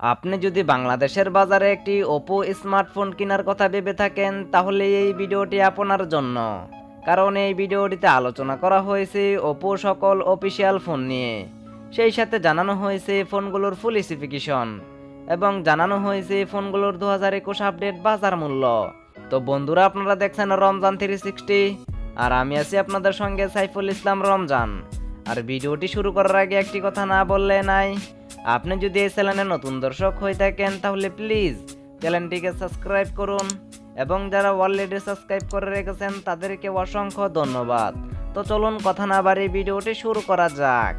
আপনি যদি বাংলাদেশের বাজারে একটি ওপো স্মার্টফোন কেনার কথা ভেবে থাকেন তাহলে এই ভিডিওটি আপনার জন্য। কারণ এই ভিডিওটিতে আলোচনা করা হয়েছে ওপো সকল অফিসিয়াল ফোন নিয়ে, সেই সাথে জানানো হয়েছে ফোনগুলোর ফুল স্পেসিফিকেশন এবং জানানো হয়েছে ফোনগুলোর 2021 আপডেট বাজার মূল্য। তো বন্ধুরা, আপনারা দেখছেন রমজান 360 আর আমি আছি আপনাদের সঙ্গে সাইফুল ইসলাম রমজান। আর ভিডিওটি শুরু করার আগে একটি কথা না বললে নাই, আপনি যদি এই চ্যানেলে নতুন দর্শক হয়ে থাকেন তাহলে প্লিজ চ্যানেলটিকে সাবস্ক্রাইব করুন এবং যারা অলরেডি সাবস্ক্রাইব করে রেখেছেন তাদেরকে অসংখ্য ধন্যবাদ। তো চলুন কথা না বাড়িয়ে ভিডিওটি শুরু করা যাক।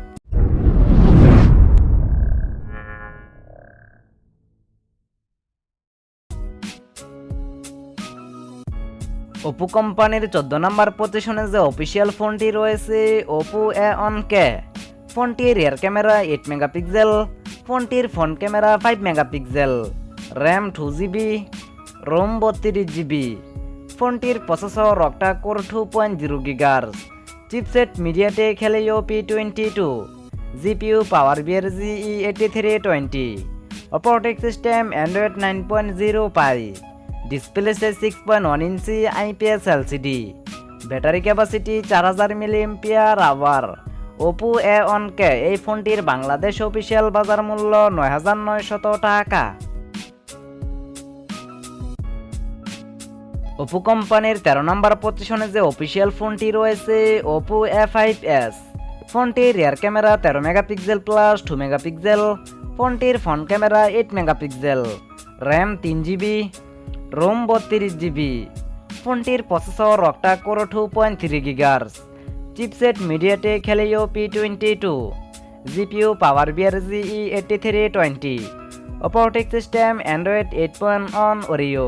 ওপো কোম্পানির 14 নম্বর পজিশনে যে অফিসিয়াল ফোনটি রয়েছে ওপো A1K। ফোনটির রিয়ার ক্যামেরা 8 মেগাপিক্সেল, ফোনটির front camera 5 megapixel, RAM 2GB, ROM 32GB। ফোনটির processor octa core 2.0 GHz, chipset MediaTek Helio P22, GPU power BRG E8320, operating system Android 9.0 Pie, display size 6.1 inch IPS LCD, battery capacity 4000 mAh। Oppo A1K এই ফোনটির Bangladesh official বাজার মূল্য 9900 টাকা। Oppo কোম্পানির 13 নম্বর পজিশনে যে official ফোনটি রয়েছে ওপো A5s। ফোনটির rear camera 13 megapixel plus 2 megapixel, ফোনটির front camera 8 megapixel, RAM 3GB, ROM 32GB। ফোনটির processor octa core 2.3 GHz, chipset MediaTek Helio P22, GPU power BRG E8320, operating system Android 8.1 Oreo,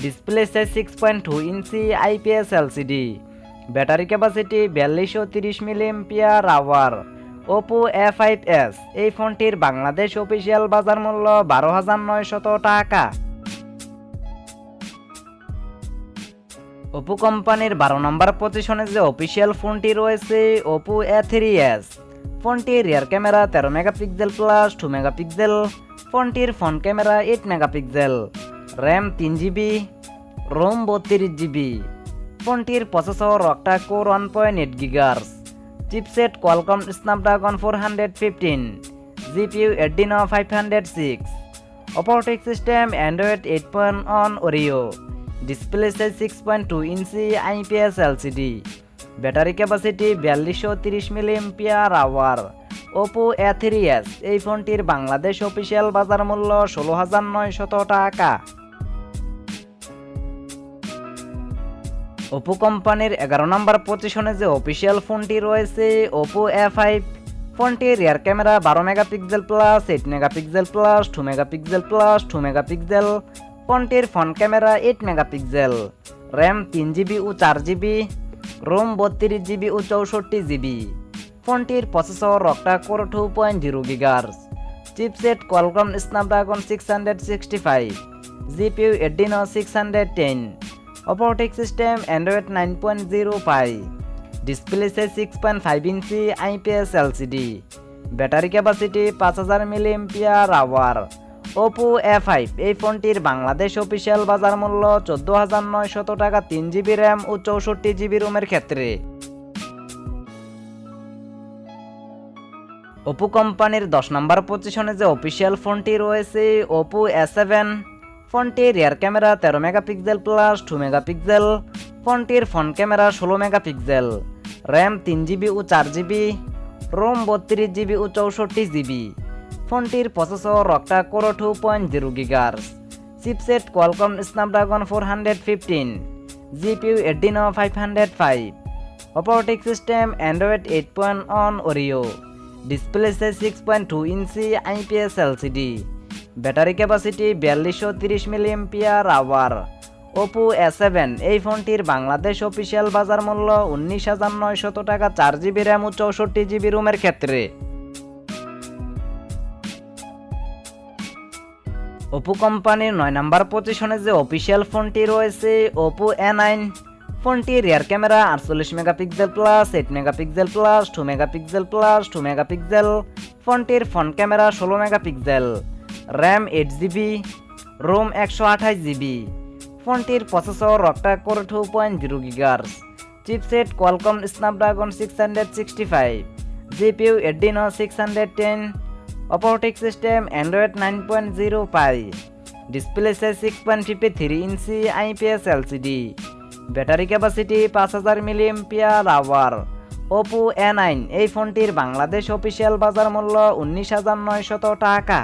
display size 6.2 inch IPS LCD, battery capacity 4230 mAh। Oppo A5s এই ফোনটির Bangladesh official বাজার মূল্য 12900 টাকা। Oppo কোম্পানির 12 নম্বর পজিশনে যে official ফোনটি রয়েছে ওপো A3s। ফোনটির rear camera 13 megapixel plus 2 megapixel, ফোনটির front camera 8 megapixel, RAM 3GB, ROM 32GB। ফোনটির processor octa core 1.8 GHz, chipset Qualcomm Snapdragon 415, GPU Adreno 506, operating system Android 8.1 Oreo, display size 6.2 inch IPS LCD, battery capacity 4230 mAh। Oppo A3s এই ফোনটির Bangladesh official বাজার মূল্য 16900 টাকা। Oppo কোম্পানির 11 নম্বর পজিশনে যে official ফোনটি রয়েছে ওপো A5। ফোনটির rear camera 12 megapixel plus 8 megapixel plus 2 megapixel plus 2 megapixel, ফোনটির front camera 8 megapixel, RAM 3GB ও 4GB, রোম 32GB ও 64GB। ফোনটির processor octa core 2.0 GHz, chipset Qualcomm Snapdragon 665, GPU Adreno 610, operating system Android 9.0 Pie, display size 6.5 inch IPS LCD, battery capacity 5000 mAh। Oppo A5 এই ফোনটির Bangladesh official বাজার মূল্য 14900 টাকা 3GB RAM ও 64GB রোমের ক্ষেত্রে। Oppo কোম্পানির 10 নম্বর পজিশনে যে অফিসিয়াল ফোনটি রয়েছে ওপো A7। ফোনটির rear camera 13 megapixel plus 2 megapixel, ফোনটির front camera 16 megapixel, RAM 3GB ও 4GB, রোম 32GB ও 64GB। ফোনটির processor octa core 2.0 GHz, chipset Qualcomm Snapdragon 415, GPU Adreno 505, operating system Android 8.1 Oreo, display size 6.2 inch IPS LCD, battery capacity 4230 mAh। Oppo A7 এই ফোনটির Bangladesh official বাজার মূল্য 19900 টাকা 4GB RAM ও 64GB রোমের ক্ষেত্রে। Oppo কোম্পানির 9 নম্বর পজিশনে যে অফিসিয়াল ফোনটি রয়েছে ওপো A9। ফোনটির rear camera 48 megapixel plus 8 megapixel plus 2 megapixel plus 2 megapixel, ফোনটির front camera 16 megapixel, RAM 8GB, ROM 128GB। ফোনটির processor octa core 2.0 GHz, chipset Qualcomm Snapdragon 665, GPU Adreno 610, operating system Android 9.0 Pie, display size 6.53 inch IPS LCD, battery capacity 5000 mAh। Oppo A9 এই ফোনটির Bangladesh official বাজার মূল্য 19,900 টাকা।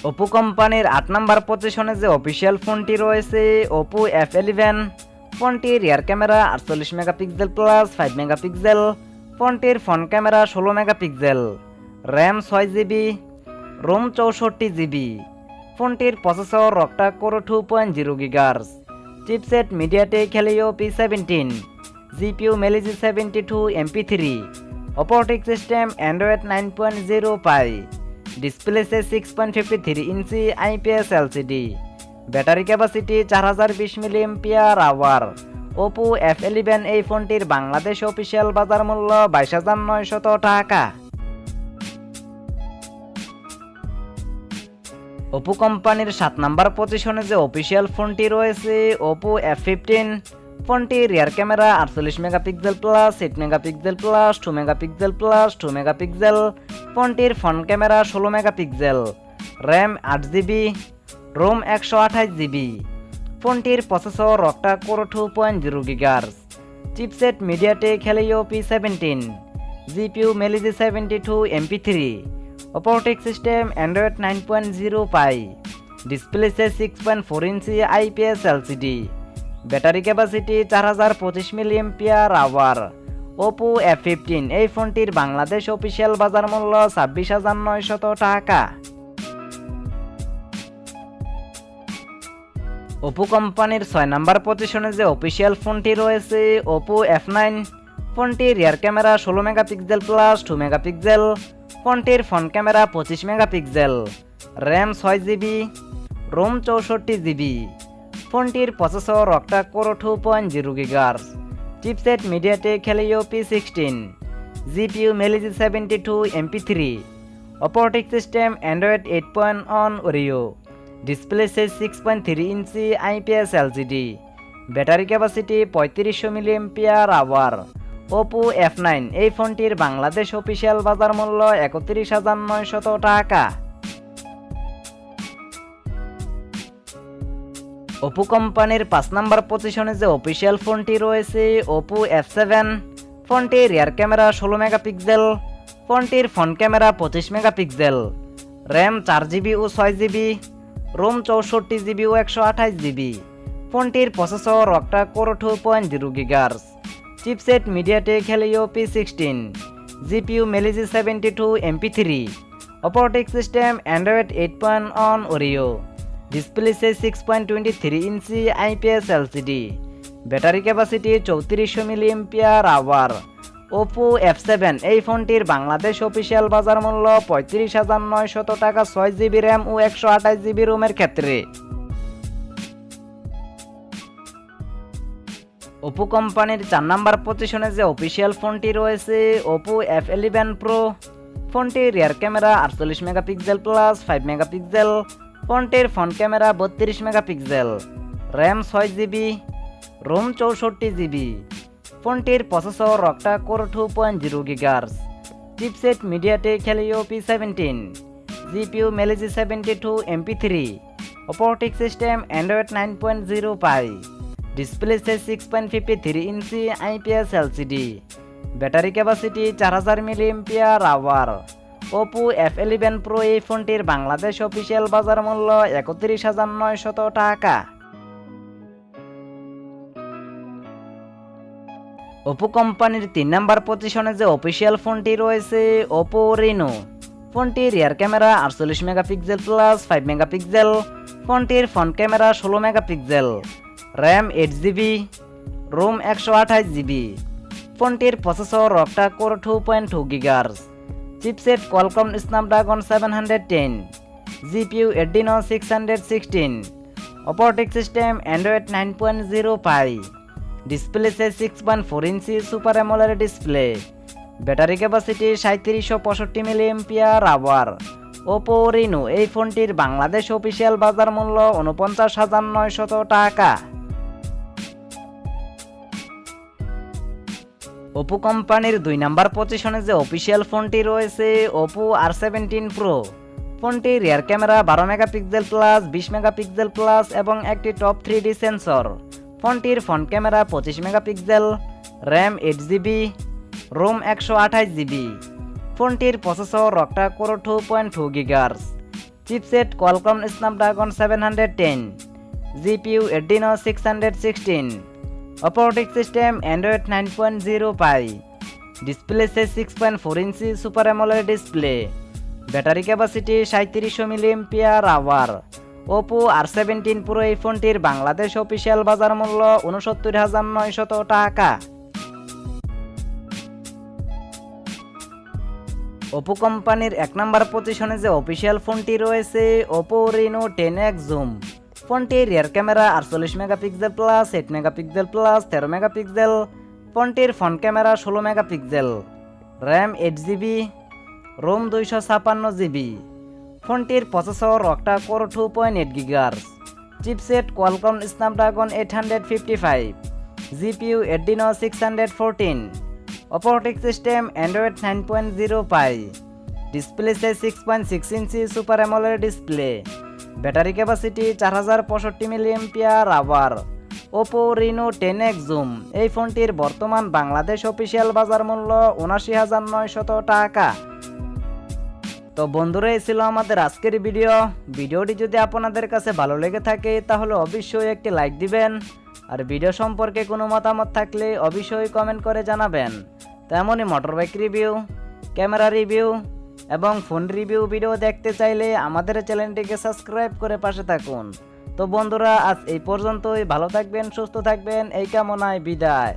Oppo কোম্পানির 8 নম্বর পজিশনে যে official ফোনটি রয়েছে Oppo F11। ফোনটির rear camera 48 megapixel plus 5 megapixel. ফোনটির front camera 16 megapixel, RAM 6GB, ROM 64GB। ফোনটির processor octa core 2.0 GHz, chipset MediaTek Helio P17, GPU Mali 72 MP3, operating system Android 9.0 Pie, display size 6.53 inch IPS LCD, battery capacity 4020 mAh। Oppo F11 এই ফোনটির Bangladesh official বাজার মূল্য 22,900 টাকা। Oppo কোম্পানির 7 নম্বর পজিশনে যে official ফোনটি রয়েছে Oppo F15। ফোনটির rear camera 48 megapixel plus 8 megapixel plus 2 megapixel plus 2 megapixel. ফোনটির front camera 16 megapixel, RAM 8GB, ROM 128GB। ফোনটির processor octa core 2.0 GHz, chipset MediaTek Helio P17, GPU Mali 72 MP3, operating system Android 9.0 Pie, display size 6.4 inch IPS LCD, battery capacity 4025 mAh। Oppo F15 এই ফোনটির Bangladesh official বাজার মূল্য 26,900 টাকা। Oppo কোম্পানির 6 নম্বর পজিশনে যে official ফোনটি রয়েছে Oppo F9। ফোনটির rear camera 16 megapixel plus 2 megapixel. ফোনটির front camera 25 megapixel, RAM 6GB, ROM 64GB। ফোনটির processor octa core 2.0 GHz, chipset MediaTek Helio P16, GPU Mali 72 MP3, operating system Android 8.1 Oreo, display size 6.3 inch IPS LCD, battery capacity 3500 mAh। Oppo F9 এই ফোনটির Bangladesh official বাজার মূল্য 31,900 টাকা। Oppo কোম্পানির 5 নম্বর পজিশনে যে official ফোনটি রয়েছে Oppo F7। ফোনটির রিয়ার ক্যামেরা 16 মেগাপিক্সেল। ফোনটির front camera 25 megapixel, RAM 4GB ও 6GB, রোম 64GB ও 128GB। ফোনটির processor octa core 2.0 GHz, chipset MediaTek Helio P16, GPU Mali 72 MP3, operating system Android 8.1 Oreo, display size 6.23 ইঞ্চি IPS LCD, battery capacity 3400 mAh। Oppo F7 এই ফোনটির Bangladesh official বাজার মূল্য 35,900 টাকা 6GB RAM ও 128GB রোমের ক্ষেত্রে। Oppo কোম্পানির 4 নম্বর পজিশনে যে অফিসিয়াল ফোনটি রয়েছে Oppo F11 Pro। ফোনটির rear camera 48 megapixel plus 5 megapixel. ফোনটির front camera 32 megapixel, RAM 6GB, ROM 64GB। ফোনটির processor octa core 2.0 GHz, chipset MediaTek Helio P17, GPU Mali 72 MP3, operating system Android 9.0 Pie, display size 6.53 inch IPS LCD, battery capacity 4000 mAh। Oppo F11 Pro এই ফোনটির Bangladesh official বাজার মূল্য 31,900 টাকা। Oppo কোম্পানির 3 নম্বর পজিশনে যে official ফোনটি রয়েছে Oppo Reno। ফোনটির rear camera 48 megapixel plus 5 megapixel. ফোনটির front camera 16 megapixel, RAM 8GB, ROM 128GB। ফোনটির processor octa core 2.2 GHz, chipset Qualcomm Snapdragon 710, GPU Adreno 616, operating system Android 9.0 Pie, display size 6.4 inch super AMOLED display, battery capacity 3765 milliampere hour. Oppo Reno এই ফোনটির Bangladesh official বাজার মূল্য ৪৯,৯০০ টাকা। Oppo কোম্পানির 2 নম্বর পজিশনে যে official ফোনটি রয়েছে ওপো R17 প্রো। ফোনটি rear camera 12 megapixel plus 20 megapixel plus এবং একটি টপ 3D সেন্সর। ফোনটির front camera 25 megapixel, RAM 8GB, ROM 128GB। ফোনটির processor octa core 2.2 GHz, chipset Qualcomm Snapdragon 710, GPU Adreno 616, operating system Android 9.0 Pie, display size 6.4 inch super AMOLED display, battery capacity 3700 milliampere hour. Oppo R17 pro এই ফোনটির Bangladesh official বাজার মূল্য ৬৯,৯০০ টাকা। Oppo কোম্পানির 1 নম্বর পজিশনে যে official ফোনটি রয়েছে ওপো রিনো 10X জুম। ফোনটির rear camera 48 megapixel plus 8 megapixel plus 13 megapixel. ফোনটির front camera 16 megapixel, RAM 8GB, ROM 256GB। ফোনটির processor octa core 2.8 GHz, chipset Qualcomm Snapdragon 855, GPU Adreno 614, operating system Android 9.0 Pie, display size 6.6 inch super AMOLED display, battery capacity 4065 milliampere hour. Oppo Reno 10X zoom এই ফোনটির বর্তমান Bangladesh official বাজার মূল্য ৭৯,৯০০ টাকা। তো বন্ধুরা এই ছিল আমাদের আজকের ভিডিওটি যদি আপনাদের কাছে ভালো লেগে থাকে তাহলে অবশ্যই একটি লাইক দিবেন, আর ভিডিও সম্পর্কে কোনো মতামত থাকলে অবশ্যই কমেন্ট করে জানাবেন। তেমনই মোটরবাইক রিভিউ, ক্যামেরা রিভিউ এবং ফোন রিভিউ ভিডিও দেখতে চাইলে আমাদের চ্যানেলটিকে সাবস্ক্রাইব করে পাশে থাকুন। তো বন্ধুরা আজ এই পর্যন্তই, ভালো থাকবেন, সুস্থ থাকবেন এই কামনায় বিদায়।